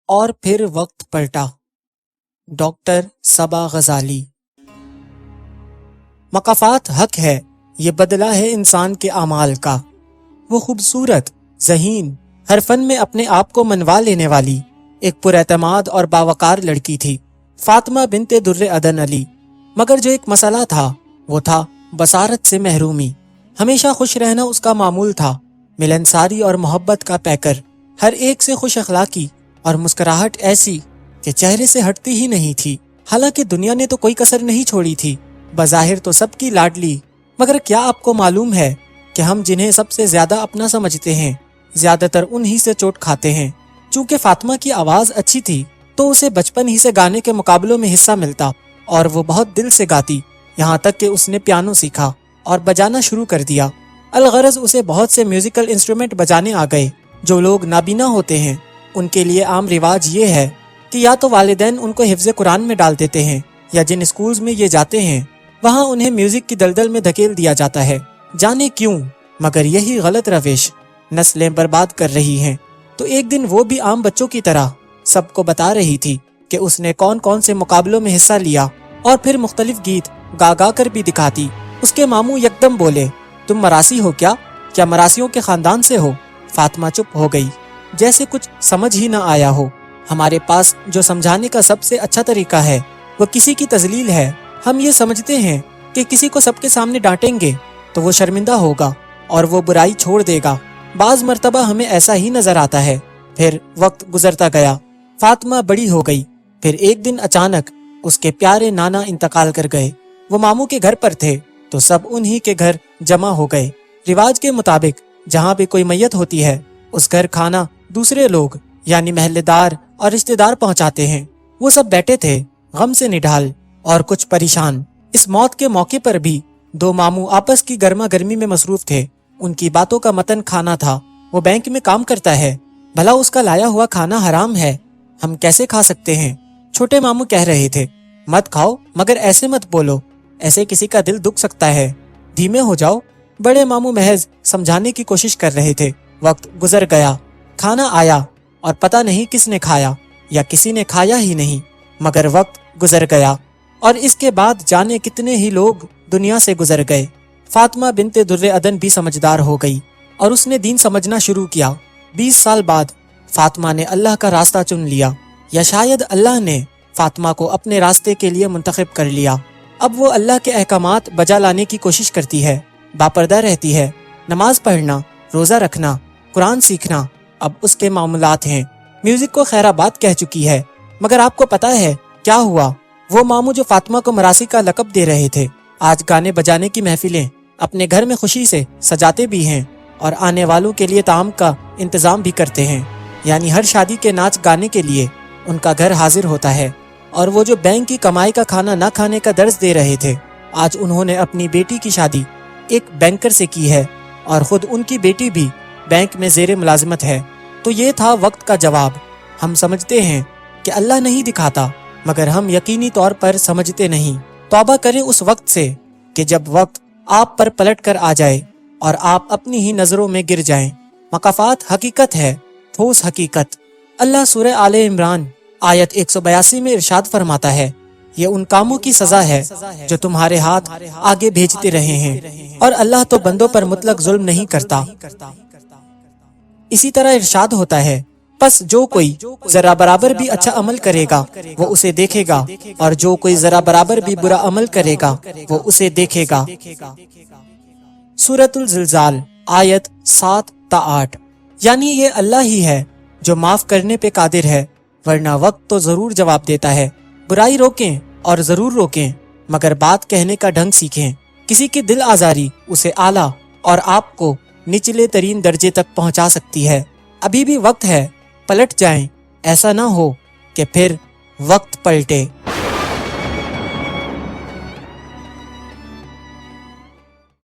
اور پھر وقت پلٹا. ڈاکٹر صبا غزالی. مقافات حق ہے، یہ بدلہ ہے انسان کے اعمال کا. وہ خوبصورت، ذہین، ہر فن میں اپنے آپ کو منوا لینے والی ایک پراعتماد اور باوقار لڑکی تھی، فاطمہ بنت در عدن علی. مگر جو ایک مسئلہ تھا وہ تھا بصارت سے محرومی. ہمیشہ خوش رہنا اس کا معمول تھا، ملنساری اور محبت کا پیکر، ہر ایک سے خوش اخلاقی اور مسکراہٹ ایسی کہ چہرے سے ہٹتی ہی نہیں تھی. حالانکہ دنیا نے تو کوئی کسر نہیں چھوڑی تھی، بظاہر تو سب کی لاڈلی. مگر کیا آپ کو معلوم ہے کہ ہم جنہیں سب سے زیادہ اپنا سمجھتے ہیں زیادہ تر انہی سے چوٹ کھاتے ہیں. چونکہ فاطمہ کی آواز اچھی تھی تو اسے بچپن ہی سے گانے کے مقابلوں میں حصہ ملتا اور وہ بہت دل سے گاتی، یہاں تک کہ اس نے پیانو سیکھا اور بجانا شروع کر دیا. الغرض اسے بہت سے میوزیکل انسٹرومنٹ بجانے آ گئے. جو لوگ نابینا ہوتے ہیں ان کے لیے عام رواج یہ ہے کہ یا تو والدین ان کو حفظ قرآن میں ڈال دیتے ہیں یا جن اسکولز میں یہ جاتے ہیں وہاں انہیں میوزک کی دلدل میں دھکیل دیا جاتا ہے. جانے کیوں، مگر یہی غلط روش نسلیں برباد کر رہی ہیں. تو ایک دن وہ بھی عام بچوں کی طرح سب کو بتا رہی تھی کہ اس نے کون کون سے مقابلوں میں حصہ لیا اور پھر مختلف گیت گا گا کر بھی دکھاتی. اس کے ماموں یکدم بولے، تم مراسی ہو کیا مراسیوں کے خاندان سے ہو؟ فاطمہ چپ ہو گئی، جیسے کچھ سمجھ ہی نہ آیا ہو. ہمارے پاس جو سمجھانے کا سب سے اچھا طریقہ ہے وہ کسی کی تذلیل ہے. ہم یہ سمجھتے ہیں کہ کسی کو سب کے سامنے ڈانٹیں گے تو وہ شرمندہ ہوگا اور وہ برائی چھوڑ دے گا. بعض مرتبہ ہمیں ایسا ہی نظر آتا ہے. پھر وقت گزرتا گیا، فاطمہ بڑی ہو گئی. پھر ایک دن اچانک اس کے پیارے نانا انتقال کر گئے. وہ ماموں کے گھر پر تھے تو سب انہی کے گھر جمع ہو گئے. رواج کے مطابق جہاں بھی کوئی میت ہوتی ہے اس گھر کھانا دوسرے لوگ یعنی محلے دار اور رشتہ دار پہنچاتے ہیں. وہ سب بیٹھے تھے غم سے نڈھال اور کچھ پریشان. اس موت کے موقع پر بھی دو ماموں آپس کی گرما گرمی میں مصروف تھے. ان کی باتوں کا متن کھانا تھا. وہ بینک میں کام کرتا ہے، بھلا اس کا لایا ہوا کھانا حرام ہے، ہم کیسے کھا سکتے ہیں؟ چھوٹے ماموں کہہ رہے تھے، مت کھاؤ مگر ایسے مت بولو، ایسے کسی کا دل دکھ سکتا ہے، دھیمے ہو جاؤ. بڑے ماموں محض سمجھانے کی کوشش کر رہے تھے. وقت گزر گیا، کھانا آیا اور پتہ نہیں کس نے کھایا یا کسی نے کھایا ہی نہیں. مگر وقت گزر گیا اور اس کے بعد جانے کتنے ہی لوگ دنیا سے گزر گئے. فاطمہ بنت در عدن بھی سمجھدار ہو گئی اور اس نے دین سمجھنا شروع کیا. 20 سال بعد فاطمہ نے اللہ کا راستہ چن لیا، یا شاید اللہ نے فاطمہ کو اپنے راستے کے لیے منتخب کر لیا. اب وہ اللہ کے احکامات بجا لانے کی کوشش کرتی ہے، باپردہ رہتی ہے. نماز پڑھنا، روزہ رکھنا، قرآن سیکھنا اب اس کے معمولات ہیں. میوزک کو خیر آباد کہہ چکی ہے. مگر آپ کو پتا ہے کیا ہوا؟ وہ ماموں جو فاطمہ کو مراسی کا لقب دے رہے تھے آج گانے بجانے کی محفلیں اپنے گھر میں خوشی سے سجاتے بھی ہیں اور آنے والوں کے لیے طعام کا انتظام بھی کرتے ہیں. یعنی ہر شادی کے ناچ گانے کے لیے ان کا گھر حاضر ہوتا ہے. اور وہ جو بینک کی کمائی کا کھانا نہ کھانے کا درس دے رہے تھے آج انہوں نے اپنی بیٹی کی شادی ایک بینکر سے کی ہے اور خود ان کی بیٹی بھی بینک میں زیر ملازمت ہے. تو یہ تھا وقت کا جواب. ہم سمجھتے ہیں کہ اللہ نہیں دکھاتا مگر ہم یقینی طور پر سمجھتے نہیں. توبہ کریں اس وقت سے کہ جب وقت آپ پر پلٹ کر آ جائے اور آپ اپنی ہی نظروں میں گر جائیں. مقافات حقیقت ہے، ٹھوس حقیقت. اللہ سورہ آل عمران آیت 182 میں ارشاد فرماتا ہے، یہ ان کاموں کی سزا ہے جو تمہارے ہاتھ آگے بھیجتے رہے ہیں اور اللہ تو بندوں پر مطلق ظلم نہیں کرتا. اسی طرح ارشاد ہوتا ہے، پس جو کوئی ذرا برابر بھی اچھا عمل کرے گا وہ اسے دیکھے گا اور جو کوئی ذرا برابر بھی برا عمل کرے گا وہ اسے دیکھے گا. سورۃ الزلزال آیت 7 تا 8. یعنی یہ اللہ ہی ہے جو معاف کرنے پہ قادر ہے، ورنہ وقت تو ضرور جواب دیتا ہے. برائی روکیں اور ضرور روکیں مگر بات کہنے کا ڈھنگ سیکھیں. کسی کی دل آزاری اسے اعلیٰ اور آپ کو نچلے ترین درجے تک پہنچا سکتی ہے. ابھی بھی وقت ہے، پلٹ جائیں، ایسا نہ ہو کہ پھر وقت پلٹے.